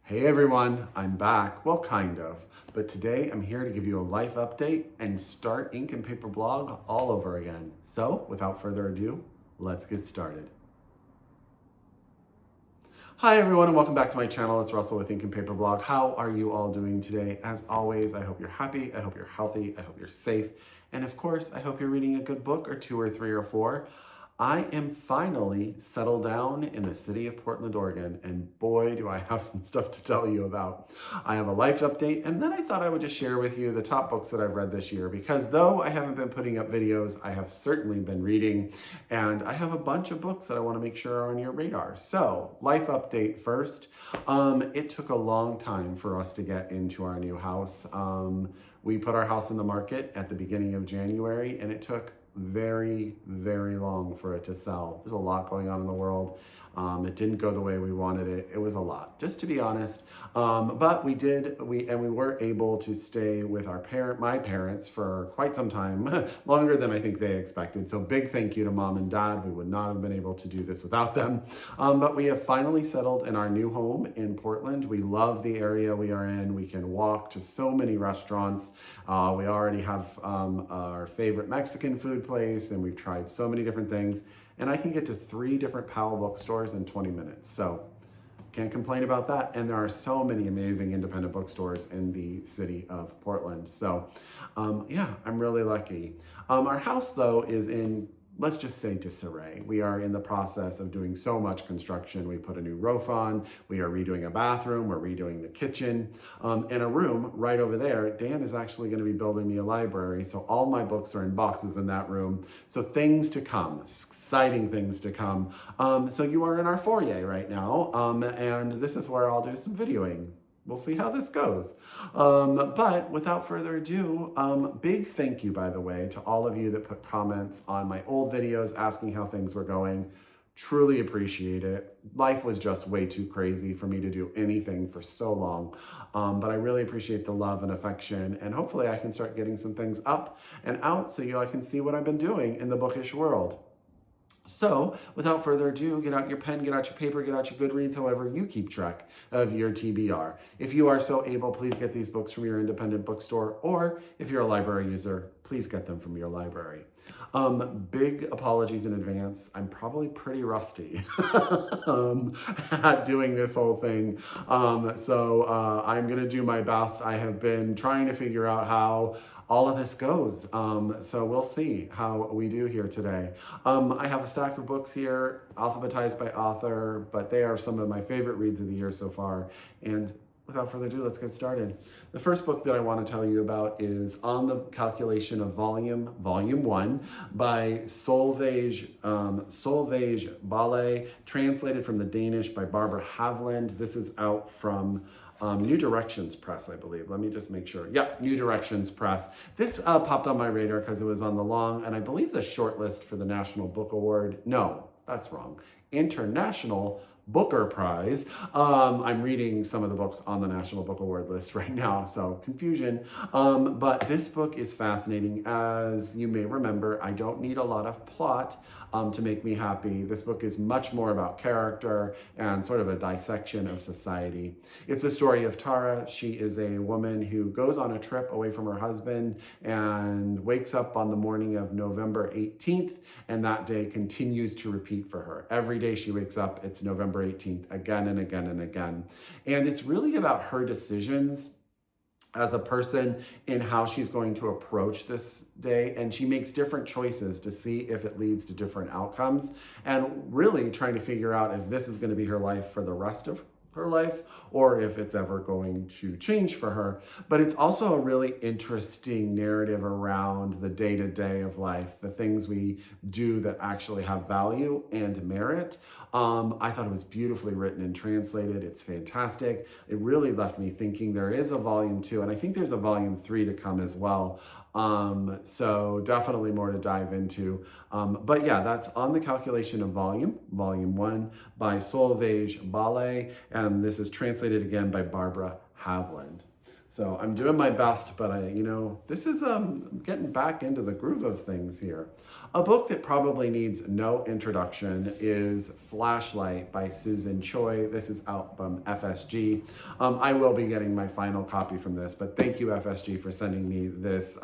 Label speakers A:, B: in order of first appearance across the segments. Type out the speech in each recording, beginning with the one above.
A: Hey everyone, I'm back. Well, kind of. But today I'm here to give you a life update and start ink and paper blog all over again. So, without further ado, let's get started. Hi everyone and welcome back to my channel. It's Russell with Ink and Paper Blog. How are you all doing today? As always, I hope you're happy, I hope you're healthy, I hope you're safe, and of course, I hope you're reading a good book or two or three or four. I am finally settled down in the city of Portland, Oregon, and boy, do I have some stuff to tell you about. I have a life update, and then I thought I would just share with you the top books that I've read this year, because though I haven't been putting up videos, I have certainly been reading, and I have a bunch of books that I want to make sure are on your radar. So, life update first. It took a long time for us to get into our new house. We put our house in the market at the beginning of January, and it took very, very long for it to sell. There's a lot going on in the world. It didn't go the way we wanted it. It was a lot, just to be honest. But we were able to stay with my parents for quite some time, longer than I think they expected. So big thank you to mom and dad. We would not have been able to do this without them. But we have finally settled in our new home in Portland. We love the area we are in. We can walk to so many restaurants. We already have our favorite Mexican food place, and we've tried so many different things. And I can get to 3 different Powell bookstores in 20 minutes. So can't complain about that. And there are so many amazing independent bookstores in the city of Portland. So yeah, I'm really lucky. Our house though is in, let's just say, disarray. We are in the process of doing so much construction. We put a new roof on, we are redoing a bathroom, we're redoing the kitchen. In a room right over there, Dan is actually gonna be building me a library, so all my books are in boxes in that room. So things to come, exciting things to come. So you are in our foyer right now, and this is where I'll do some videoing. We'll see how this goes. But without further ado, big thank you, by the way, to all of you that put comments on my old videos asking how things were going. Truly appreciate it. Life was just way too crazy for me to do anything for so long. But I really appreciate the love and affection, and hopefully I can start getting some things up and out so you all can see what I've been doing in the bookish world. So, without further ado, get out your pen, get out your paper, get out your Goodreads, however you keep track of your TBR. If you are so able, please get these books from your independent bookstore, or if you're a library user, please get them from your library. Big apologies in advance. I'm probably pretty rusty at doing this whole thing. So I'm gonna do my best. I have been trying to figure out how all of this goes. So we'll see how we do here today. I have a stack of books here, alphabetized by author, but they are some of my favorite reads of the year so far. And without further ado, let's get started. The first book that I want to tell you about is On the Calculation of Volume 1 by Solvej Balle, translated from the Danish by Barbara Haveland. This is out from New Directions Press, I believe. Let me just make sure. Yep, New Directions Press. This popped on my radar because it was on the long, and I believe the shortlist for the National Book Award. No, that's wrong. International Booker Prize. I'm reading some of the books on the National Book Award list right now, so confusion. But this book is fascinating. As you may remember, I don't need a lot of plot to make me happy. This book is much more about character and sort of a dissection of society. It's the story of Tara. She is a woman who goes on a trip away from her husband and wakes up on the morning of November 18th, and that day continues to repeat for her. Every day she wakes up, it's November 18th, again and again and again. And it's really about her decisions as a person in how she's going to approach this day, and she makes different choices to see if it leads to different outcomes, and really trying to figure out if this is going to be her life for the rest of her life or if it's ever going to change for her. But it's also a really interesting narrative around the day-to-day of life, the things we do that actually have value and merit. I thought it was beautifully written and translated. It's fantastic. It really left me thinking. There is a volume 2, and I think there's a volume 3 to come as well. So definitely more to dive into. But yeah, that's On the Calculation of Volume 1 by Solvej Balle, and this is translated again by Barbara Haveland. So I'm doing my best, but this is getting back into the groove of things here. A book that probably needs no introduction is Flashlight by Susan Choy. This is out from FSG. I will be getting my final copy from this, but thank you FSG for sending me this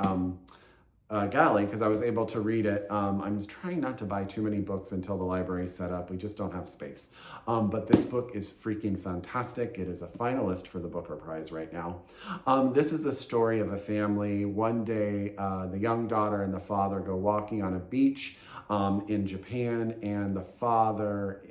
A: galley, because I was able to read it. I'm trying not to buy too many books until the library is set up. We just don't have space. But this book is freaking fantastic. It is a finalist for the Booker Prize right now. This is the story of a family. One day, the young daughter and the father go walking on a beach in Japan, and the father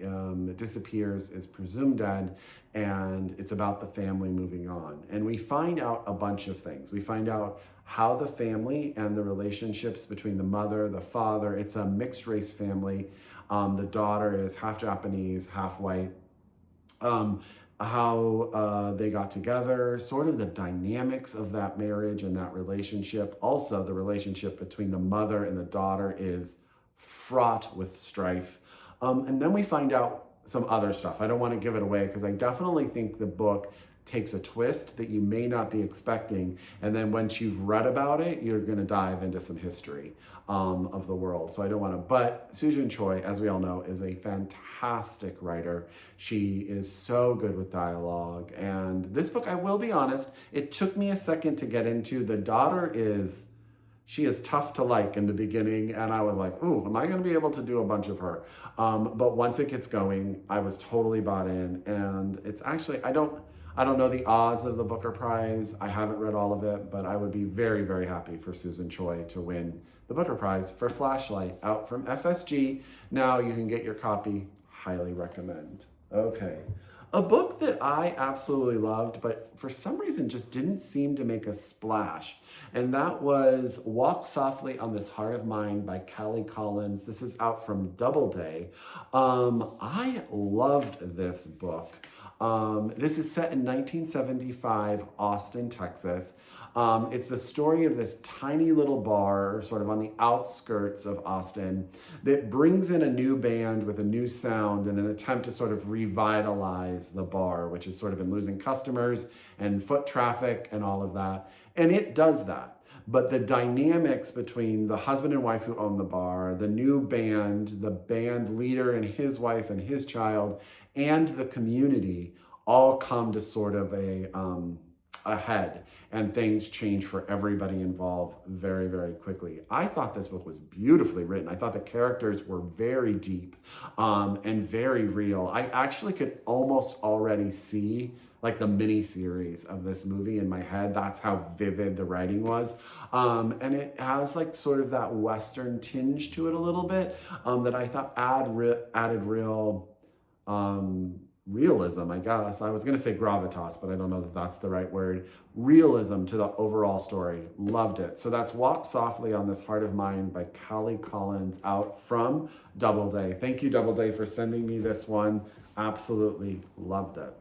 A: disappears, is presumed dead, and it's about the family moving on. And we find out a bunch of things. We find out how the family and the relationships between the mother, the father, it's a mixed race family. The daughter is half Japanese, half white. How they got together, sort of the dynamics of that marriage and that relationship. Also, the relationship between the mother and the daughter is fraught with strife. And then we find out some other stuff. I don't want to give it away because I definitely think the book takes a twist that you may not be expecting. And then once you've read about it, you're going to dive into some history of the world. So I don't want to, but Susan Choy, as we all know, is a fantastic writer. She is so good with dialogue. And this book, I will be honest, it took me a second to get into. The daughter she is tough to like in the beginning, and I was like, ooh, am I going to be able to do a bunch of her? But once it gets going, I was totally bought in, and it's actually, I don't know the odds of the Booker Prize. I haven't read all of it, but I would be very, very happy for Susan Choy to win the Booker Prize for Flashlight, out from FSG. Now you can get your copy. Highly recommend. Okay. A book that I absolutely loved, but for some reason just didn't seem to make a splash. And that was Walk Softly on This Heart of Mine by Callie Collins. This is out from Doubleday. I loved this book. This is set in 1975, Austin, Texas. It's the story of this tiny little bar, sort of on the outskirts of Austin, that brings in a new band with a new sound in an attempt to sort of revitalize the bar, which has sort of been losing customers and foot traffic and all of that. And it does that. But the dynamics between the husband and wife who own the bar, the new band, the band leader and his wife and his child, and the community all come to sort of a head, and things change for everybody involved very, very quickly. I thought this book was beautifully written. I thought the characters were very deep and very real. I actually could almost already see like the mini series of this movie in my head. That's how vivid the writing was. And it has like sort of that Western tinge to it a little bit that I thought added real realism, I guess. I was going to say gravitas, but I don't know that that's the right word. Realism to the overall story. Loved it. So that's Walk Softly on This Heart of Mine by Callie Collins, out from Doubleday. Thank you, Doubleday, for sending me this one. Absolutely loved it.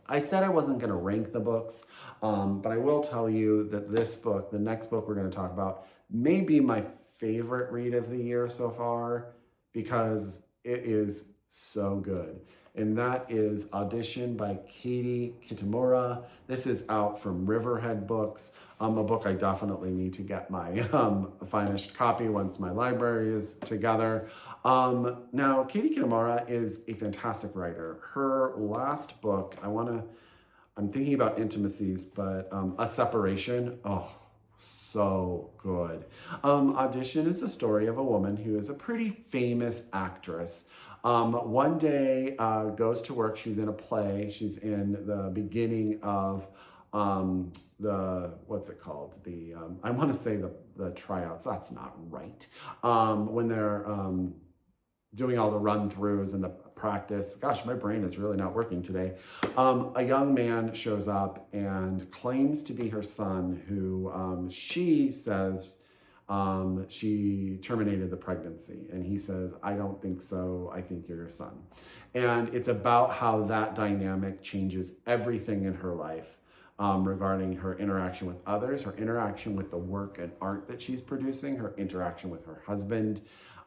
A: I said I wasn't going to rank the books, but I will tell you that this book, the next book we're going to talk about, may be my favorite read of the year so far, because it is so good. And that is Audition by Kitamura. This is out from Riverhead Books, a book I definitely need to get my finished copy once my library is together. Now, Kitamura is a fantastic writer. Her last book, I'm thinking about intimacies, but A Separation, oh, so good. Audition is the story of a woman who is a pretty famous actress. One day goes to work, she's in a play, she's in the beginning of what's it called? I want to say the tryouts, that's not right. When they're doing all the run-throughs and the practice. Gosh, my brain is really not working today. A young man shows up and claims to be her son, who she says she terminated the pregnancy. And he says, I don't think so. I think you're your son. And it's about how that dynamic changes everything in her life regarding her interaction with others, her interaction with the work and art that she's producing, her interaction with her husband,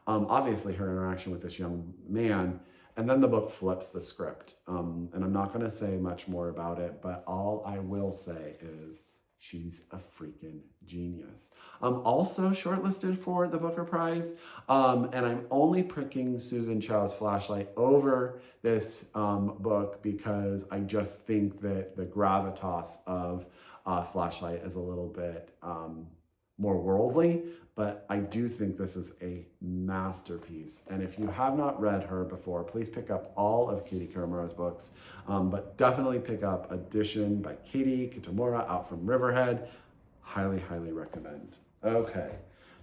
A: obviously her interaction with this young man, And then the book flips the script. And I'm not going to say much more about it, but all I will say is she's a freaking genius. Also shortlisted for the Booker Prize. And I'm only picking Susan Chow's Flashlight over this book because I just think that the gravitas of Flashlight is a little bit more worldly, but I do think this is a masterpiece. And if you have not read her before, please pick up all of Katie Kitamura's books, but definitely pick up Audition by Katie Kitamura out from Riverhead. Highly, highly recommend. Okay.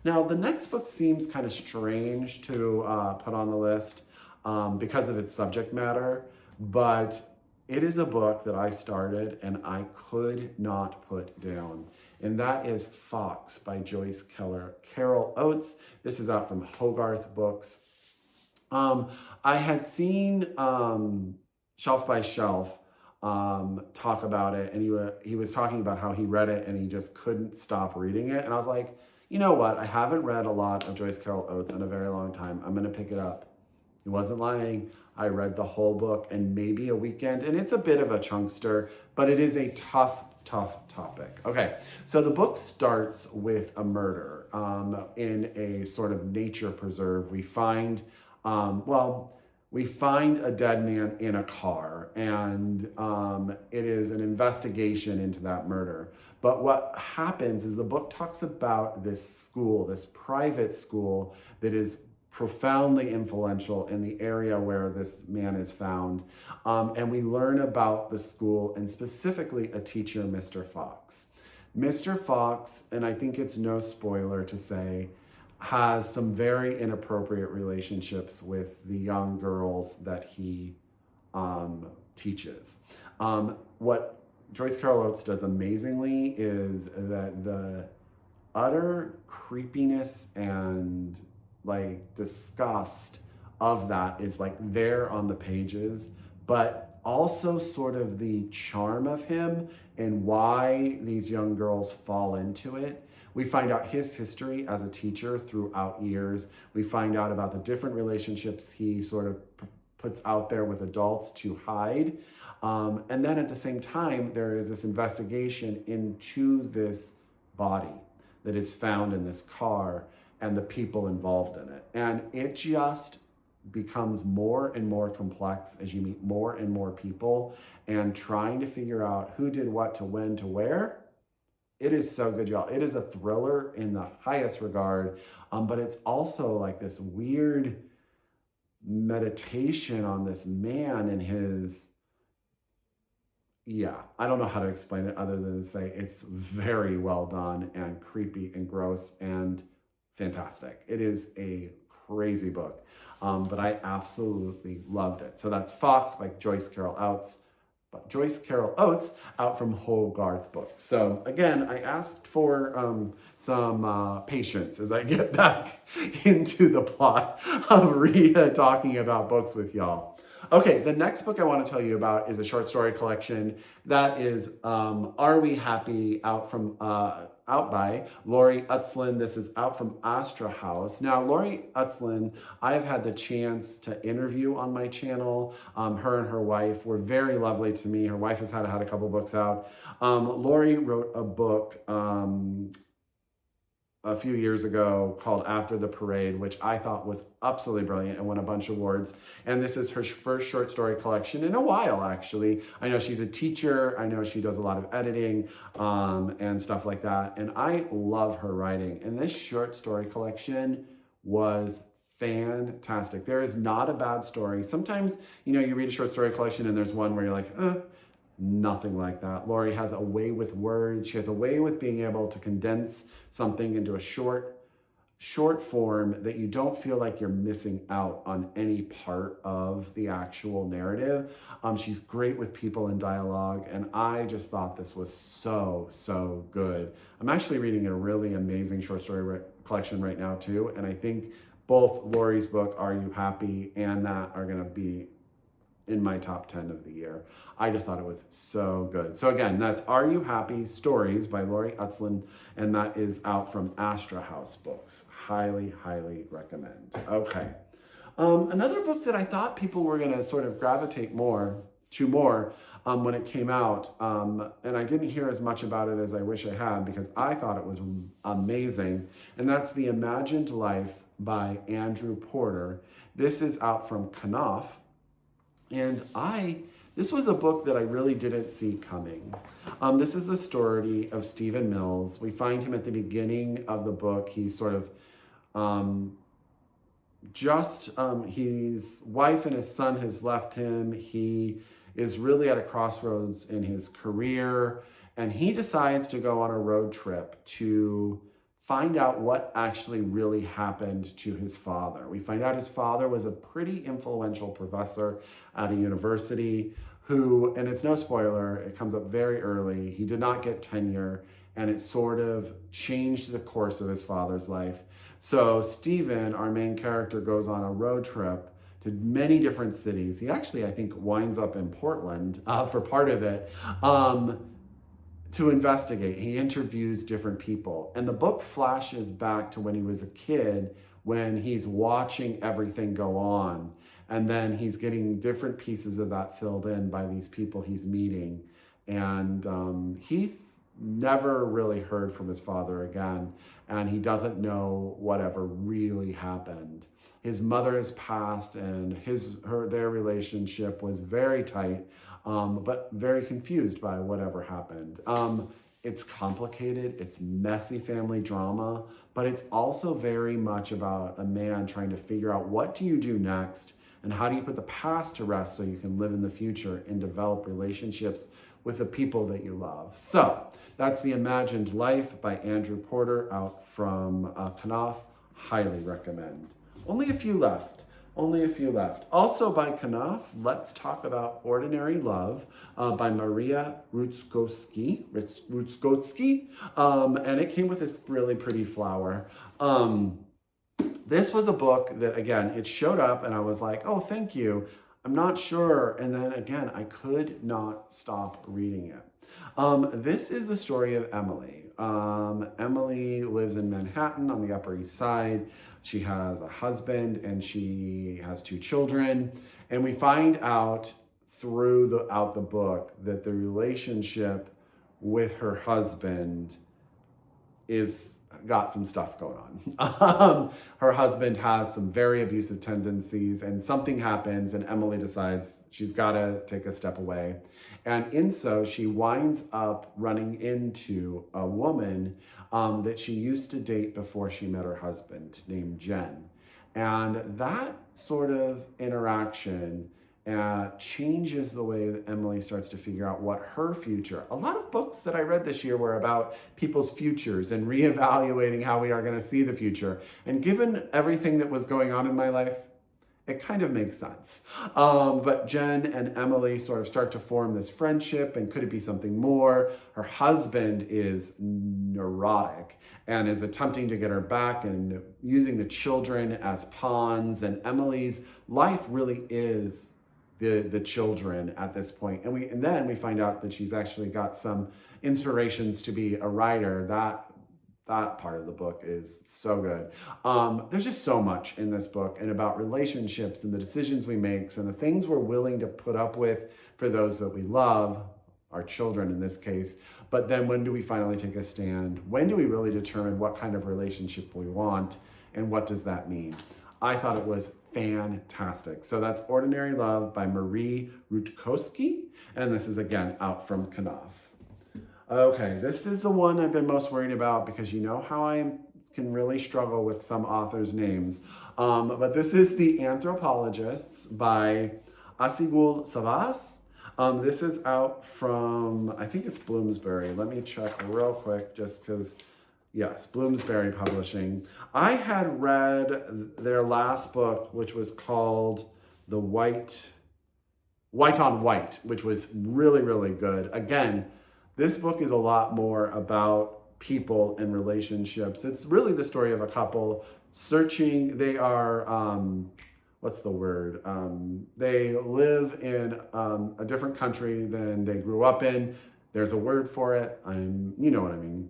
A: Now, the next book seems kind of strange to put on the list because of its subject matter, but it is a book that I started and I could not put down. And that is Fox by Joyce Carol Oates. This is out from Hogarth Books. I had seen Shelf by Shelf talk about it, and he was talking about how he read it and he just couldn't stop reading it. And I was like, you know what? I haven't read a lot of Joyce Carol Oates in a very long time. I'm going to pick it up. He wasn't lying. I read the whole book in maybe a weekend, and it's a bit of a chunkster, but it is a tough topic. Okay, so the book starts with a murder in a sort of nature preserve. We find, we find a dead man in a car, and it is an investigation into that murder. But what happens is the book talks about this school, this private school that is profoundly influential in the area where this man is found. And we learn about the school and specifically a teacher, Mr. Fox. Mr. Fox, and I think it's no spoiler to say, has some very inappropriate relationships with the young girls that he teaches. What Joyce Carol Oates does amazingly is that the utter creepiness and like disgust of that is like there on the pages, but also sort of the charm of him and why these young girls fall into it. We find out his history as a teacher throughout years. We find out about the different relationships he sort of puts out there with adults to hide. And then at the same time, there is this investigation into this body that is found in this car and the people involved in it. And it just becomes more and more complex as you meet more and more people and trying to figure out who did what to when to where. It is so good, y'all. It is a thriller in the highest regard, but it's also like this weird meditation on this man and his, I don't know how to explain it other than to say it's very well done and creepy and gross and fantastic. It is a crazy book, but I absolutely loved it. So that's Fox by Joyce Carol Oates. Out from Hogarth Books. So again, I asked for some patience as I get back into the plot of Rita talking about books with y'all. Okay, the next book I want to tell you about is a short story collection that is Are We Happy? Out by Lori Utzlin. This is out from Astra House. Now, Lori Utzlin, I've had the chance to interview on my channel. Her and her wife were very lovely to me. Her wife has had a couple books out. Lori wrote a book a few years ago called After the Parade, which I thought was absolutely brilliant and won a bunch of awards. And this is her first short story collection in a while, actually. I know she's a teacher. I know she does a lot of editing and stuff like that. And I love her writing. And this short story collection was fantastic. There is not a bad story. Sometimes, you read a short story collection and there's one where you're like, nothing like that. Lori has a way with words. She has a way with being able to condense something into a short form that you don't feel like you're missing out on any part of the actual narrative. She's great with people in dialogue, and I just thought this was so good. I'm actually reading a really amazing short story collection right now too, and I think both Lori's book, Are You Happy? And that are gonna be in my top 10 of the year. I just thought it was so good. So again, that's Are You Happy? Stories by Lori Utzlin, and that is out from Astra House Books. Highly, highly recommend. Okay. Another book that I thought people were going to sort of gravitate more when it came out, and I didn't hear as much about it as I wish I had because I thought it was amazing, and that's The Imagined Life by Andrew Porter. This is out from Knopf, and this was a book that I really didn't see coming. This is the story of Stephen Mills. We find him at the beginning of the book. He's sort of his wife and his son has left him. He is really at a crossroads in his career, and he decides to go on a road trip to find out what actually really happened to his father. We find out his father was a pretty influential professor at a university who, and it's no spoiler, it comes up very early, he did not get tenure, and it sort of changed the course of his father's life. So Stephen, our main character, goes on a road trip to many different cities. He actually, I think, winds up in Portland for part of it, to investigate. He interviews different people. And the book flashes back to when he was a kid, when he's watching everything go on. And then he's getting different pieces of that filled in by these people he's meeting. And he never really heard from his father again. And he doesn't know whatever really happened. His mother has passed, and their relationship was very tight, but very confused by whatever happened. It's complicated, it's messy family drama, but it's also very much about a man trying to figure out, what do you do next, and how do you put the past to rest so you can live in the future and develop relationships with the people that you love. So that's The Imagined Life by Andrew Porter, out from Knopf. Highly recommend. Only a few left. Also by Knopf, let's talk about Ordinary Love by Maria Rutskotsky. And it came with this really pretty flower. This was a book that, again, it showed up and I was like, oh, thank you. I'm not sure. And then again, I could not stop reading it. This is the story of Emily. Emily lives in Manhattan on the Upper East Side. She has a husband and she has 2 children. And we find out throughout the book that the relationship with her husband got some stuff going on. Her husband has some very abusive tendencies, and something happens and Emily decides she's got to take a step away. And in so, she winds up running into a woman that she used to date before she met her husband, named Jen. And that sort of interaction changes the way that Emily starts to figure out what her future. A lot of books that I read this year were about people's futures and reevaluating how we are going to see the future. And given everything that was going on in my life, it kind of makes sense. But Jen and Emily sort of start to form this friendship, and could it be something more? Her husband is neurotic and is attempting to get her back and using the children as pawns, and Emily's life really is the children at this point. And then we find out that she's actually got some inspirations to be a writer. That part of the book is so good. There's just so much in this book, and about relationships and the decisions we make and the things we're willing to put up with for those that we love, our children in this case. But then when do we finally take a stand? When do we really determine what kind of relationship we want, and what does that mean? I thought it was fantastic. So that's Ordinary Love by Marie Rutskotsky, and this is again out from Knopf. Okay, this is the one I've been most worried about, because you know how I can really struggle with some authors' names. But this is The Anthropologists by Asigul Savas. This is out from, I think it's Bloomsbury. Let me check real quick, just because, yes, Bloomsbury Publishing. I had read their last book, which was called The White on White, which was really, really good. Again, this book is a lot more about people and relationships. It's really the story of a couple searching. They are, what's the word? They live in a different country than they grew up in. There's a word for it. You know what I mean.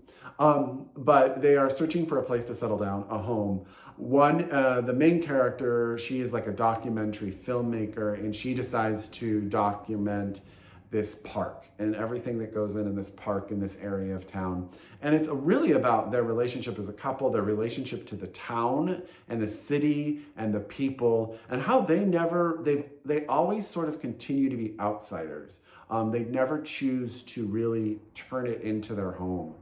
A: But they are searching for a place to settle down, a home. The main character, she is like a documentary filmmaker, and she decides to document this park and everything that goes in this park in this area of town. And it's really about their relationship as a couple, their relationship to the town and the city and the people, and how they always sort of continue to be outsiders. They never choose to really turn it into their home.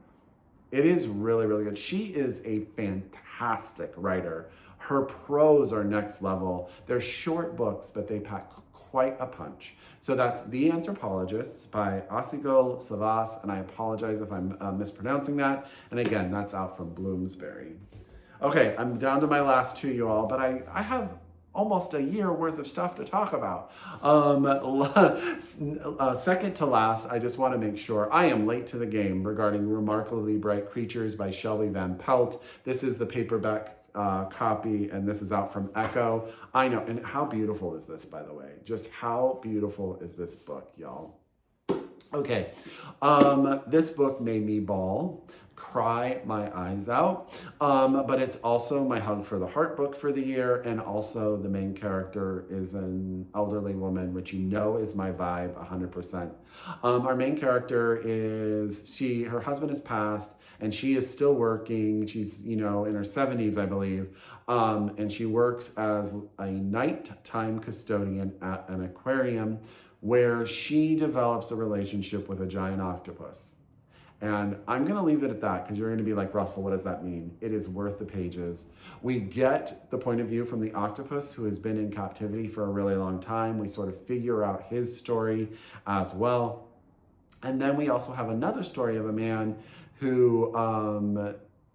A: It is really, really good. She is a fantastic writer. Her prose are next level. They're short books, but they pack quite a punch. So that's The Anthropologists by Solvej, and I apologize if I'm mispronouncing that. And again, that's out from Bloomsbury. Okay, I'm down to my last two, you all, but I have almost a year worth of stuff to talk about. Second to last, I just want to make sure I am late to the game regarding Remarkably Bright Creatures by Shelley Van Pelt. This is the paperback copy, and this is out from Echo. I know, and how beautiful is this, by the way? Just how beautiful is this book, y'all? Okay, this book made me bawl, cry my eyes out, but it's also my hug for the heart book for the year, and also the main character is an elderly woman, which you know is my vibe 100%. Our main character is, her husband has passed, and she is still working. She's, in her 70s, I believe, and she works as a nighttime custodian at an aquarium where she develops a relationship with a giant octopus. And I'm going to leave it at that, because you're going to be like, Russell, what does that mean? It is worth the pages. We get the point of view from the octopus, who has been in captivity for a really long time. We sort of figure out his story as well. And then we also have another story of a man who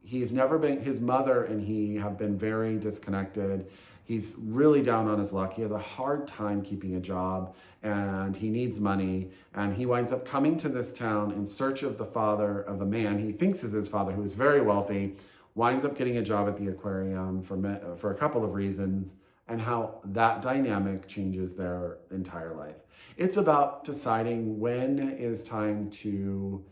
A: his mother and he have been very disconnected. He's really down on his luck. He has a hard time keeping a job, and he needs money. And he winds up coming to this town in search of the father of a man he thinks is his father, who is very wealthy, winds up getting a job at the aquarium for a couple of reasons, and how that dynamic changes their entire life. It's about deciding when is time to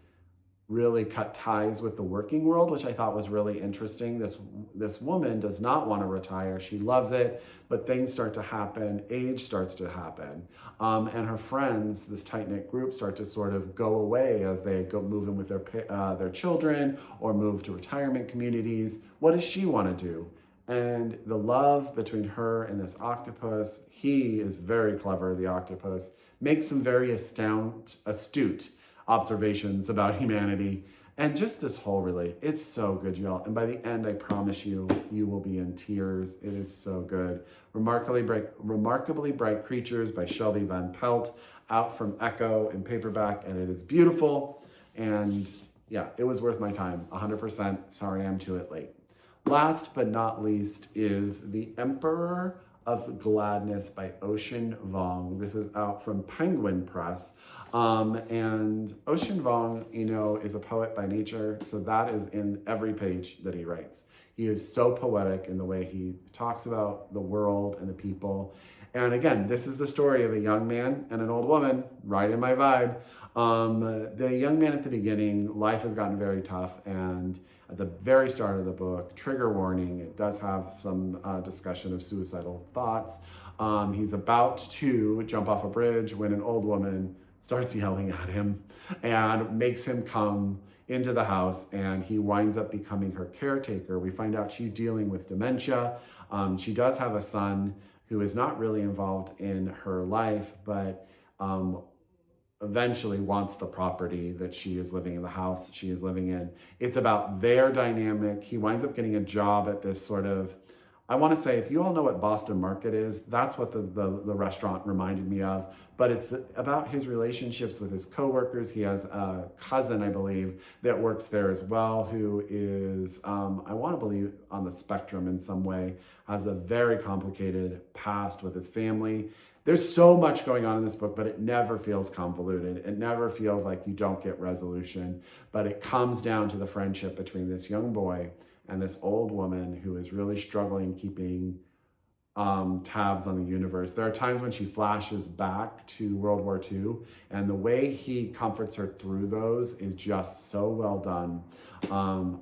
A: really cut ties with the working world, which I thought was really interesting. This woman does not want to retire. She loves it, but things start to happen. Age starts to happen. And her friends, this tight-knit group, start to sort of go away as they go move in with their children or move to retirement communities. What does she want to do? And the love between her and this octopus, he is very clever, the octopus, makes some very astute observations about humanity, and just this whole it's so good, y'all. And by the end, I promise you will be in tears. It is so good. Remarkably Bright Creatures by Shelley Van Pelt, out from Echo in paperback, and it is beautiful. And yeah, it was worth my time, 100%. Sorry I'm to it late. Last but not least is The Emperor of Gladness by Ocean Vuong. This is out from Penguin Press. And Ocean Vuong, is a poet by nature, so that is in every page that he writes. He is so poetic in the way he talks about the world and the people. And again, this is the story of a young man and an old woman, right in my vibe. The young man at the beginning, life has gotten very tough, and at the very start of the book, trigger warning, it does have some discussion of suicidal thoughts. He's about to jump off a bridge when an old woman starts yelling at him and makes him come into the house, and he winds up becoming her caretaker. We find out she's dealing with dementia. She does have a son who is not really involved in her life, but eventually wants the property that she is living in, the house she is living in. It's about their dynamic. He winds up getting a job at this sort of, I want to say, if you all know what Boston Market is, that's what the restaurant reminded me of. But it's about his relationships with his coworkers. He has a cousin, I believe, that works there as well, who is, I want to believe, on the spectrum in some way, has a very complicated past with his family. There's so much going on in this book, but it never feels convoluted. It never feels like you don't get resolution, but it comes down to the friendship between this young boy and this old woman who is really struggling keeping tabs on the universe. There are times when she flashes back to World War II, and the way he comforts her through those is just so well done.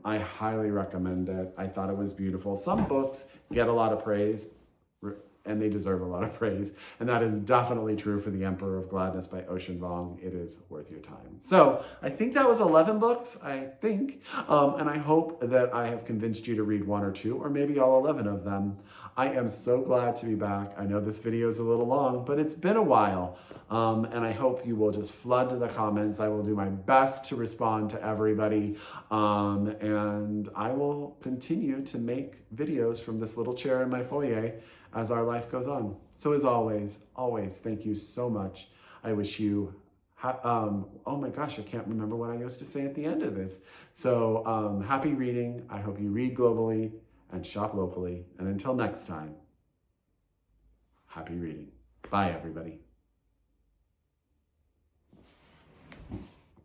A: I highly recommend it. I thought it was beautiful. Some books get a lot of praise, and they deserve a lot of praise. And that is definitely true for The Emperor of Gladness by Ocean Vuong. It is worth your time. So I think that was 11 books, I think. And I hope that I have convinced you to read one or two, or maybe all 11 of them. I am so glad to be back. I know this video is a little long, but it's been a while. And I hope you will just flood the comments. I will do my best to respond to everybody. And I will continue to make videos from this little chair in my foyer as our life goes on. So as always, thank you so much. I wish you, oh my gosh, I can't remember what I used to say at the end of this. So happy reading. I hope you read globally and shop locally. And until next time, happy reading. Bye, everybody.